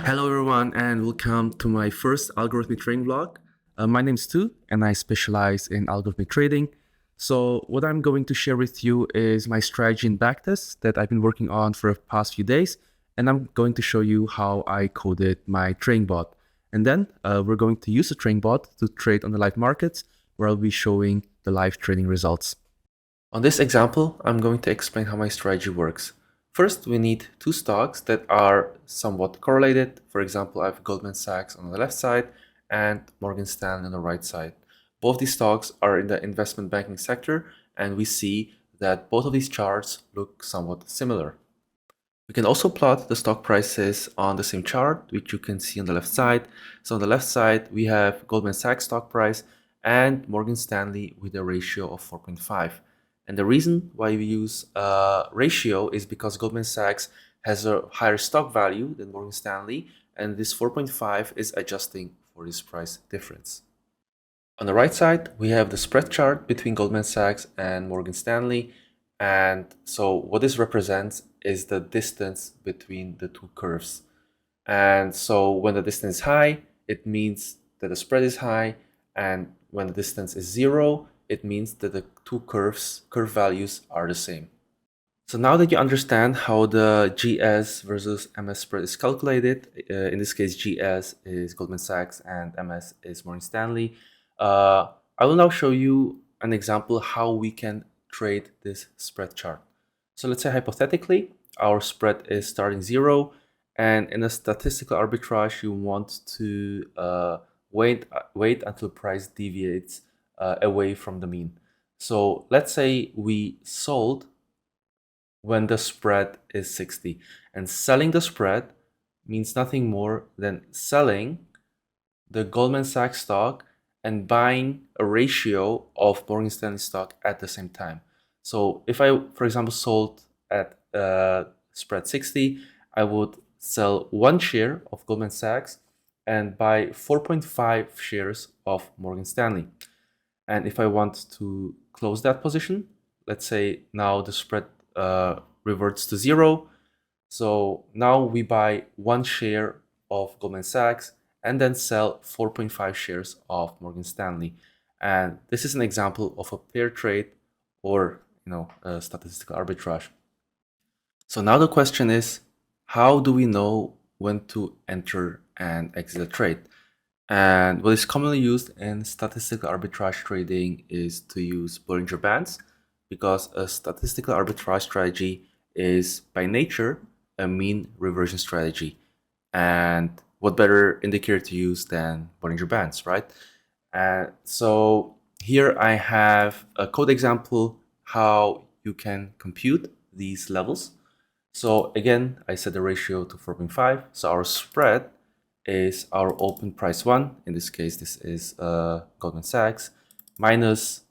Hello everyone and welcome to my first algorithmic trading vlog. My name is Stu and I specialize in algorithmic trading. So what I'm going to share with you is my strategy in backtest that I've been working on for the past few days, and I'm going to show you how I coded my trading bot. And then we're going to use the trading bot to trade on the live markets, where I'll be showing the live trading results. On this example, I'm going to explain how my strategy works. First, we need two stocks that are somewhat correlated. For example, I have Goldman Sachs on the left side and Morgan Stanley on the right side. Both these stocks are in the investment banking sector, and we see that both of these charts look somewhat similar. We can also plot the stock prices on the same chart, which you can see on the left side. So on the left side, we have Goldman Sachs stock price and Morgan Stanley with a ratio of 4.5. And the reason why we use a ratio is because Goldman Sachs has a higher stock value than Morgan Stanley, and this 4.5 is adjusting for this price difference. On the right side, we have the spread chart between Goldman Sachs and Morgan Stanley. And so what this represents is the distance between the two curves. And so when the distance is high, it means that the spread is high. And when the distance is 0, it means that the two curve values are the same. So now that you understand how the GS versus MS spread is calculated, in this case GS is Goldman Sachs and MS is Morgan Stanley, I will now show you an example how we can trade this spread chart. So let's say hypothetically our spread is starting 0, and in a statistical arbitrage you want to wait until price deviates away from the mean. So let's say we sold when the spread is 60, and selling the spread means nothing more than selling the Goldman Sachs stock and buying a ratio of Morgan Stanley stock at the same time. So if I, for example, sold at spread 60, I would sell 1 share of Goldman Sachs and buy 4.5 shares of Morgan Stanley. And if I want to close that position, let's say now the spread reverts to 0. So now we buy 1 share of Goldman Sachs and then sell 4.5 shares of Morgan Stanley. And this is an example of a pair trade, or a statistical arbitrage. So now the question is, how do we know when to enter and exit a trade? And what is commonly used in statistical arbitrage trading is to use Bollinger Bands, because a statistical arbitrage strategy is by nature a mean reversion strategy. And what better indicator to use than Bollinger Bands, right? So here I have a code example how you can compute these levels. So again, I set the ratio to 4.5. So our spread is our open price 1. In this case, this is Goldman Sachs minus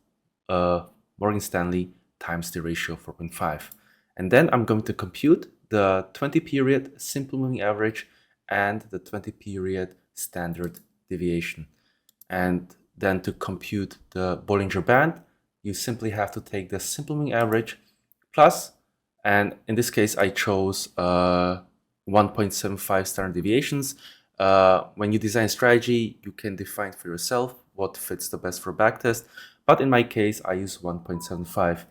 Morgan Stanley times the ratio 4.5. And then I'm going to compute the 20-period simple moving average and the 20-period standard deviation. And then to compute the Bollinger Band, you simply have to take the simple moving average plus, and in this case I chose 1.75 standard deviations. When you design strategy, you can define for yourself what fits the best for backtest, but in my case I use 1.75.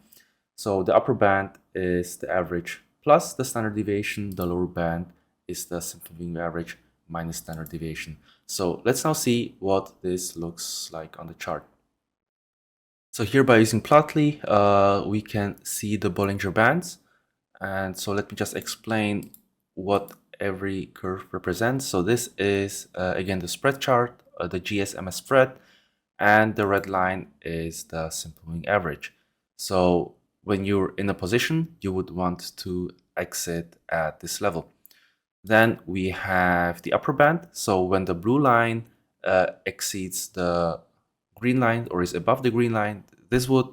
So the upper band is the average plus the standard deviation, the lower band is the simple moving average minus standard deviation. So let's now see what this looks like on the chart. So here by using Plotly, we can see the Bollinger Bands. And so let me just explain what every curve represents. So this is again the spread chart, the GSMS spread, and the red line is the simple moving average. So when you're in a position, you would want to exit at this level. Then we have the upper band. So when the blue line exceeds the green line or is above the green line, this would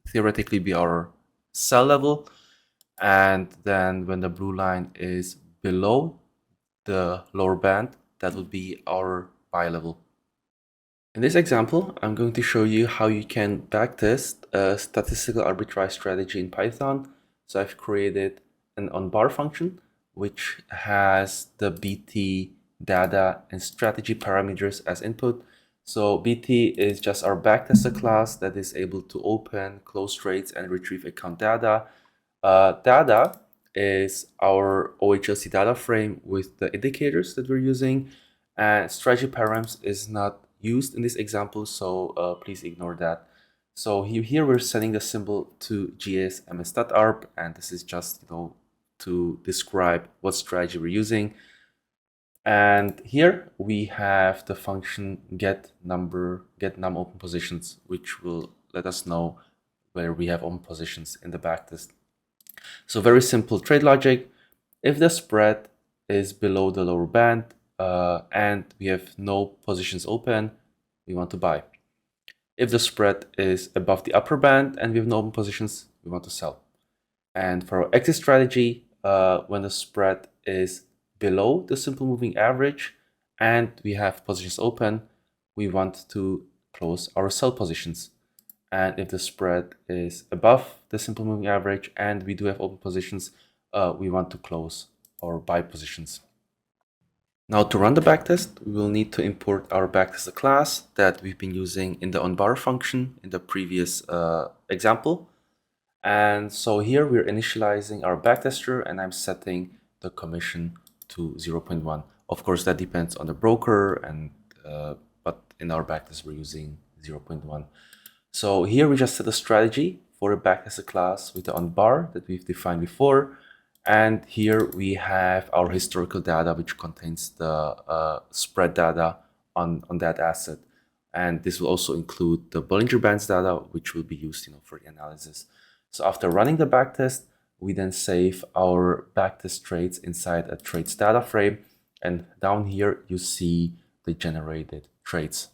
theoretically be our sell level. And then when the blue line is below the lower band, that would be our buy level. In this example, I'm going to show you how you can backtest a statistical arbitrage strategy in Python. So I've created an onBar function, which has the BT data, and strategy parameters as input. So BT is just our backtester class that is able to open, close trades, and retrieve account data. Data is our OHLC data frame with the indicators that we're using, and strategy params is not used in this example, so please ignore that. So here we're setting the symbol to gs_ms.arb, and this is just to describe what strategy we're using. And here we have the function get num open positions, which will let us know where we have open positions in the backtest. So very simple trade logic. If the spread is below the lower band and we have no positions open, we want to buy. If the spread is above the upper band and we have no open positions, we want to sell. And for our exit strategy, when the spread is below the simple moving average and we have positions open, we want to close our sell positions. And if the spread is above the simple moving average and we do have open positions, we want to close our buy positions. Now to run the backtest, we will need to import our backtester class that we've been using in the onBar function in the previous example. And so here we're initializing our backtester and I'm setting the commission to 0.1. Of course, that depends on the broker, and but in our backtest we're using 0.1. So here we just set a strategy for a backtester class with the onBar that we've defined before. And here we have our historical data, which contains the spread data on that asset. And this will also include the Bollinger Bands data, which will be used for the analysis. So after running the backtest, we then save our backtest trades inside a trades data frame. And down here, you see the generated trades.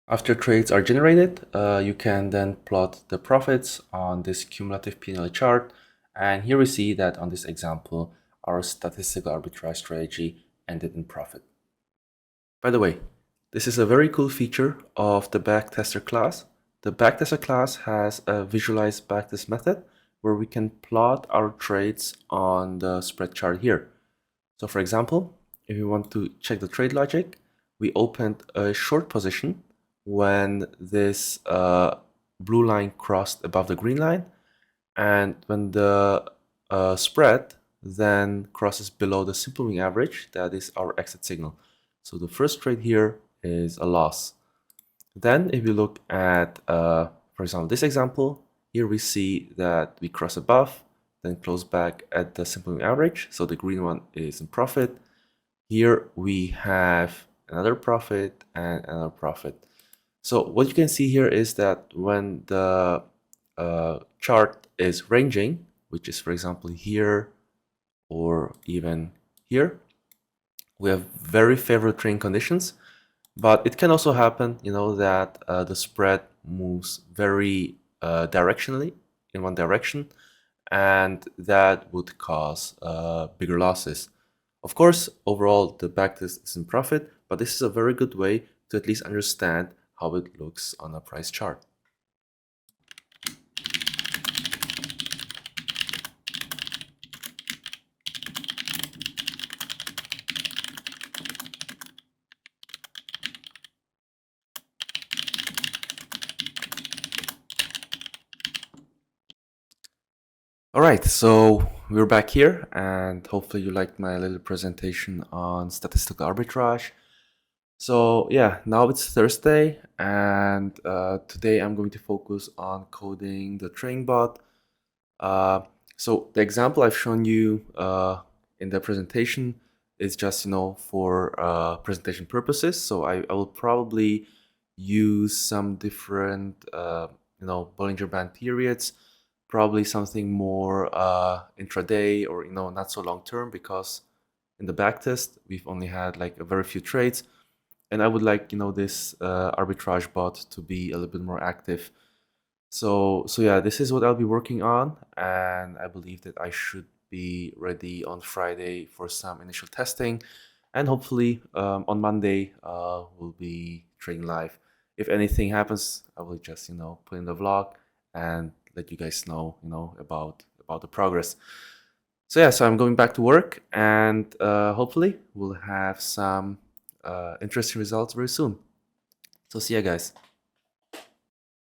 After trades are generated, you can then plot the profits on this cumulative P&L chart. And here we see that on this example, our statistical arbitrage strategy ended in profit. By the way, this is a very cool feature of the backtester class. The backtester class has a visualize backtest method where we can plot our trades on the spread chart here. So for example, if you want to check the trade logic, we opened a short position when this blue line crossed above the green line, and when the spread then crosses below the simple moving average, that is our exit signal. So the first trade here is a loss. Then if you look at, for example, this example, here we see that we cross above, then close back at the simple moving average. So the green one is in profit. Here we have another profit and another profit. So what you can see here is that when the chart is ranging, which is for example here or even here, we have very favorable trading conditions. But it can also happen, that the spread moves very directionally in one direction, and that would cause bigger losses. Of course, overall, the backtest is in profit, but this is a very good way to at least understand how it looks on a price chart. All right, so we're back here, and hopefully you liked my little presentation on statistical arbitrage. So yeah, now it's Thursday, and today I'm going to focus on coding the trading bot. So the example I've shown you in the presentation is just for presentation purposes. So I will probably use some different Bollinger Band periods, probably something more intraday or not so long term, because in the backtest we've only had like a very few trades, and I would like this arbitrage bot to be a little bit more active. So yeah, this is what I'll be working on, and I believe that I should be ready on Friday for some initial testing, and hopefully on Monday we'll be trading live. If anything happens, I will just put in the vlog and let you guys know about the progress. So yeah, so I'm going back to work, and hopefully we'll have some interesting results very soon. So see ya, guys.